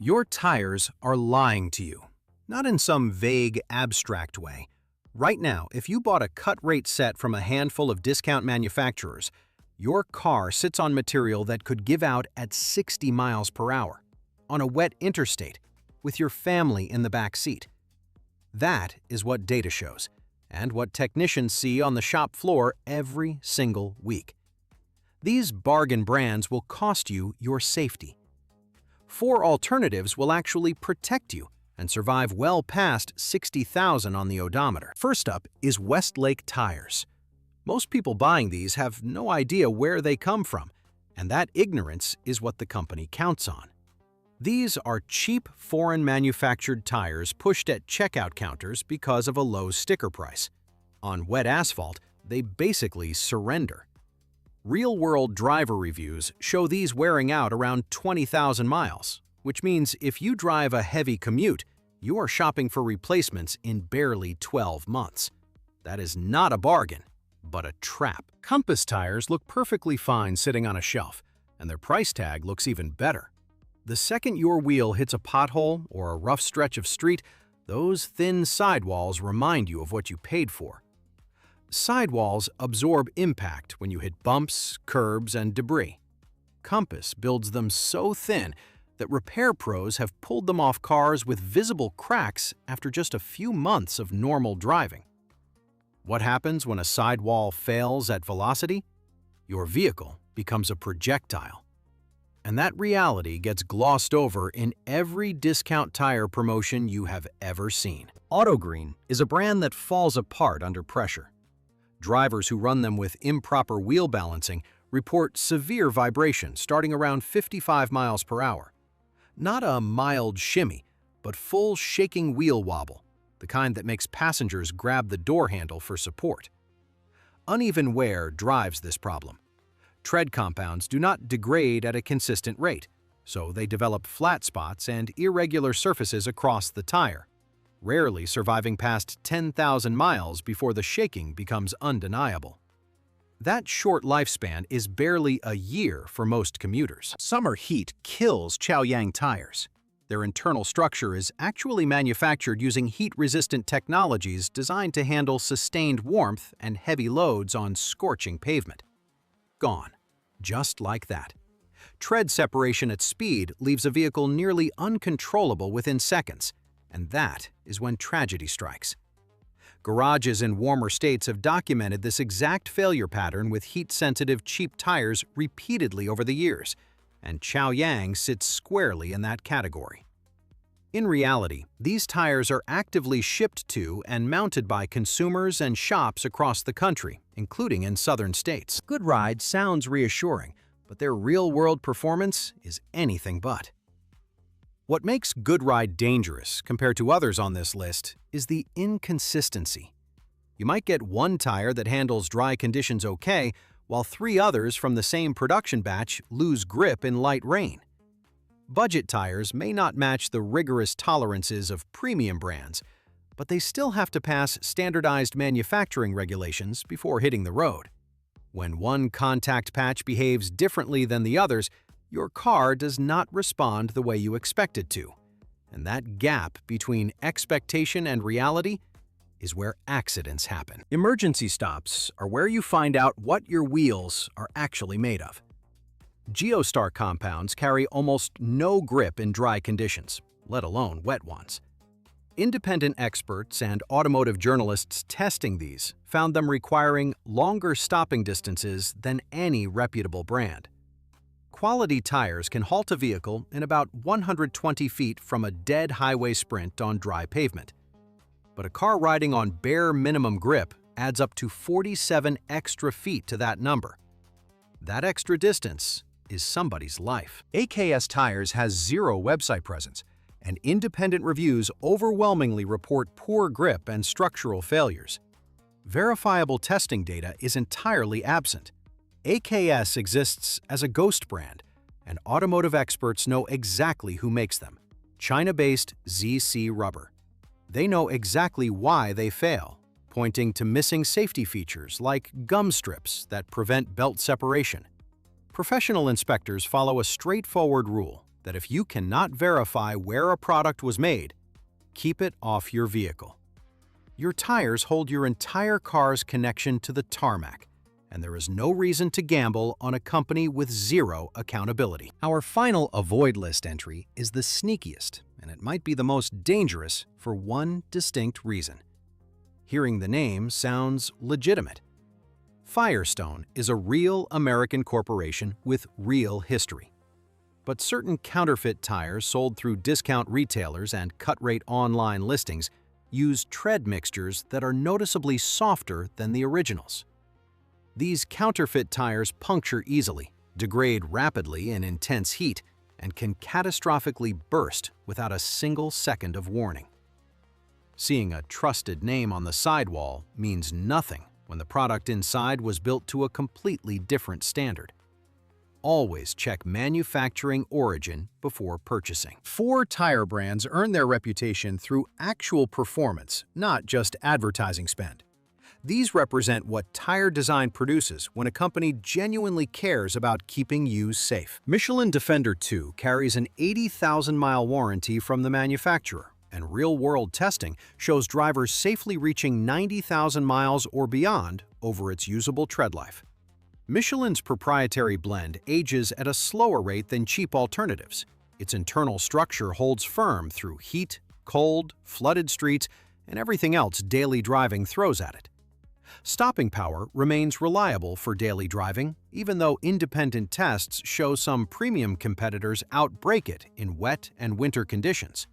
Your tires are lying to you, not in some vague, abstract way. Right now, if you bought a cut-rate set from a handful of discount manufacturers, your car sits on material that could give out at 60 miles per hour, on a wet interstate, with your family in the back seat. That is what data shows, and what technicians see on the shop floor every single week. These bargain brands will cost you your safety. 4 alternatives will actually protect you and survive well past 60,000 on the odometer. First up is Westlake Tires. Most people buying these have no idea where they come from, and that ignorance is what the company counts on. These are cheap foreign manufactured tires pushed at checkout counters because of a low sticker price. On wet asphalt, they basically surrender. Real-world driver reviews show these wearing out around 20,000 miles, which means if you drive a heavy commute, you are shopping for replacements in barely 12 months. That is not a bargain, but a trap. Compass tires look perfectly fine sitting on a shelf, and their price tag looks even better. The second your wheel hits a pothole or a rough stretch of street, those thin sidewalls remind you of what you paid for. Sidewalls absorb impact when you hit bumps, curbs, and debris. Compass builds them so thin that repair pros have pulled them off cars with visible cracks after just a few months of normal driving. What happens when a sidewall fails at velocity? Your vehicle becomes a projectile. And that reality gets glossed over in every discount tire promotion you have ever seen. Autogreen is a brand that falls apart under pressure. Drivers who run them with improper wheel balancing report severe vibration starting around 55 miles per hour. Not a mild shimmy, but full shaking wheel wobble, the kind that makes passengers grab the door handle for support. Uneven wear drives this problem. Tread compounds do not degrade at a consistent rate, so they develop flat spots and irregular surfaces across the tire, rarely surviving past 10,000 miles before the shaking becomes undeniable. That short lifespan is barely a year for most commuters. Summer heat kills Chaoyang Tires. Their internal structure is actually manufactured using heat-resistant technologies designed to handle sustained warmth and heavy loads on scorching pavement. Gone. Just like that. Tread separation at speed leaves a vehicle nearly uncontrollable within seconds, and that is when tragedy strikes. Garages in warmer states have documented this exact failure pattern with heat-sensitive cheap tires repeatedly over the years, and Chaoyang sits squarely in that category. In reality, these tires are actively shipped to and mounted by consumers and shops across the country, including in southern states. Goodride sounds reassuring, but their real-world performance is anything but. What makes Goodride dangerous compared to others on this list is the inconsistency. You might get one tire that handles dry conditions okay, while 3 others from the same production batch lose grip in light rain. Budget tires may not match the rigorous tolerances of premium brands, but they still have to pass standardized manufacturing regulations before hitting the road. When one contact patch behaves differently than the others, your car does not respond the way you expect it to. And that gap between expectation and reality is where accidents happen. Emergency stops are where you find out what your wheels are actually made of. Geostar compounds carry almost no grip in dry conditions, let alone wet ones. Independent experts and automotive journalists testing these found them requiring longer stopping distances than any reputable brand. Quality tires can halt a vehicle in about 120 feet from a dead highway sprint on dry pavement. But a car riding on bare minimum grip adds up to 47 extra feet to that number. That extra distance is somebody's life. AKS Tires has 0 website presence, and independent reviews overwhelmingly report poor grip and structural failures. Verifiable testing data is entirely absent. AKS exists as a ghost brand, and automotive experts know exactly who makes them: China-based ZC Rubber. They know exactly why they fail, pointing to missing safety features like gum strips that prevent belt separation. Professional inspectors follow a straightforward rule: that if you cannot verify where a product was made, keep it off your vehicle. Your tires hold your entire car's connection to the tarmac, and there is no reason to gamble on a company with zero accountability. Our final avoid list entry is the sneakiest, and it might be the most dangerous for one distinct reason. Hearing the name sounds legitimate. Firestone is a real American corporation with real history. But certain counterfeit tires sold through discount retailers and cut-rate online listings use tread mixtures that are noticeably softer than the originals. These counterfeit tires puncture easily, degrade rapidly in intense heat, and can catastrophically burst without a single second of warning. Seeing a trusted name on the sidewall means nothing when the product inside was built to a completely different standard. Always check manufacturing origin before purchasing. 4 tire brands earn their reputation through actual performance, not just advertising spend. These represent what tire design produces when a company genuinely cares about keeping you safe. Michelin Defender 2 carries an 80,000-mile warranty from the manufacturer, and real-world testing shows drivers safely reaching 90,000 miles or beyond over its usable tread life. Michelin's proprietary blend ages at a slower rate than cheap alternatives. Its internal structure holds firm through heat, cold, flooded streets, and everything else daily driving throws at it. Stopping power remains reliable for daily driving, even though independent tests show some premium competitors outbrake it in wet and winter conditions.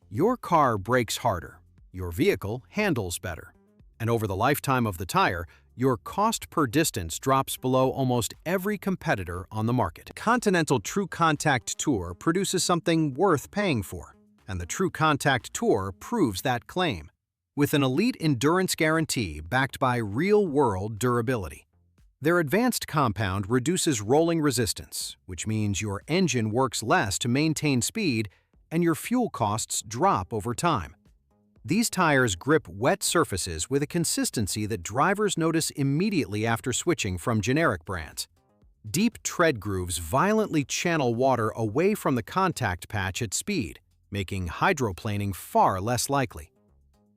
Your car brakes harder, your vehicle handles better, and over the lifetime of the tire, your cost per distance drops below almost every competitor on the market. Continental TrueContact Tour produces something worth paying for, and the TrueContact Tour proves that claim, with an elite endurance guarantee backed by real-world durability. Their advanced compound reduces rolling resistance, which means your engine works less to maintain speed and your fuel costs drop over time. These tires grip wet surfaces with a consistency that drivers notice immediately after switching from generic brands. Deep tread grooves violently channel water away from the contact patch at speed, making hydroplaning far less likely.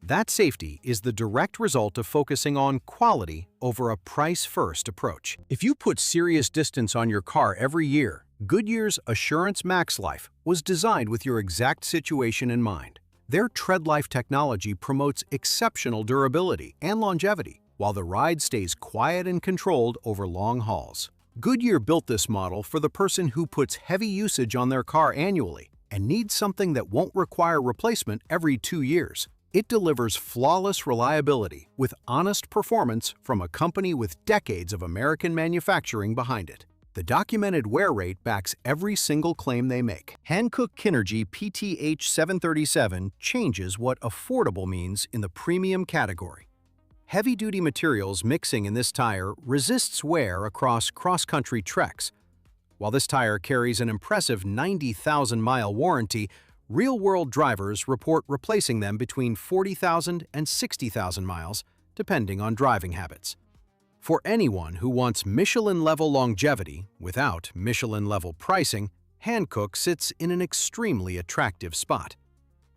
That safety is the direct result of focusing on quality over a price-first approach. If you put serious distance on your car every year, Goodyear's Assurance MaxLife was designed with your exact situation in mind. Their TreadLife technology promotes exceptional durability and longevity, while the ride stays quiet and controlled over long hauls. Goodyear built this model for the person who puts heavy usage on their car annually and needs something that won't require replacement every 2 years. It delivers flawless reliability with honest performance from a company with decades of American manufacturing behind it. The documented wear rate backs every single claim they make. Hankook Kinergy PTH 737 changes what affordable means in the premium category. Heavy-duty materials mixing in this tire resists wear across cross-country treks. While this tire carries an impressive 90,000-mile warranty, real-world drivers report replacing them between 40,000 and 60,000 miles, depending on driving habits. For anyone who wants Michelin-level longevity without Michelin-level pricing, Hankook sits in an extremely attractive spot.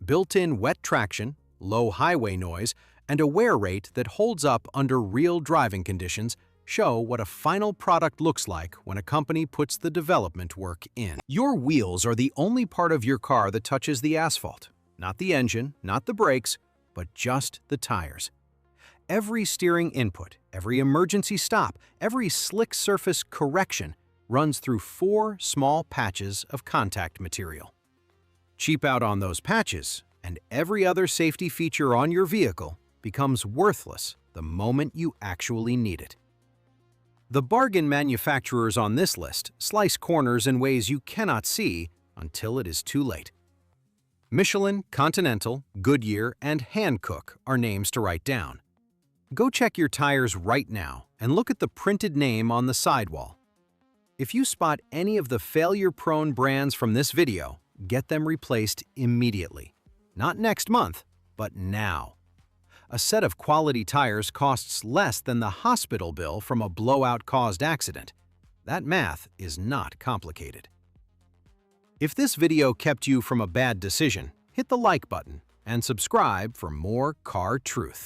Built-in wet traction, low highway noise, and a wear rate that holds up under real driving conditions show what a final product looks like when a company puts the development work in. Your wheels are the only part of your car that touches the asphalt. Not the engine, not the brakes, but just the tires. Every steering input, every emergency stop, every slick surface correction runs through 4 small patches of contact material. Cheap out on those patches, and every other safety feature on your vehicle becomes worthless the moment you actually need it. The bargain manufacturers on this list slice corners in ways you cannot see until it is too late. Michelin, Continental, Goodyear, and Hankook are names to write down. Go check your tires right now and look at the printed name on the sidewall. If you spot any of the failure-prone brands from this video, get them replaced immediately. Not next month, but now. A set of quality tires costs less than the hospital bill from a blowout-caused accident. That math is not complicated. If this video kept you from a bad decision, hit the like button and subscribe for more car truth.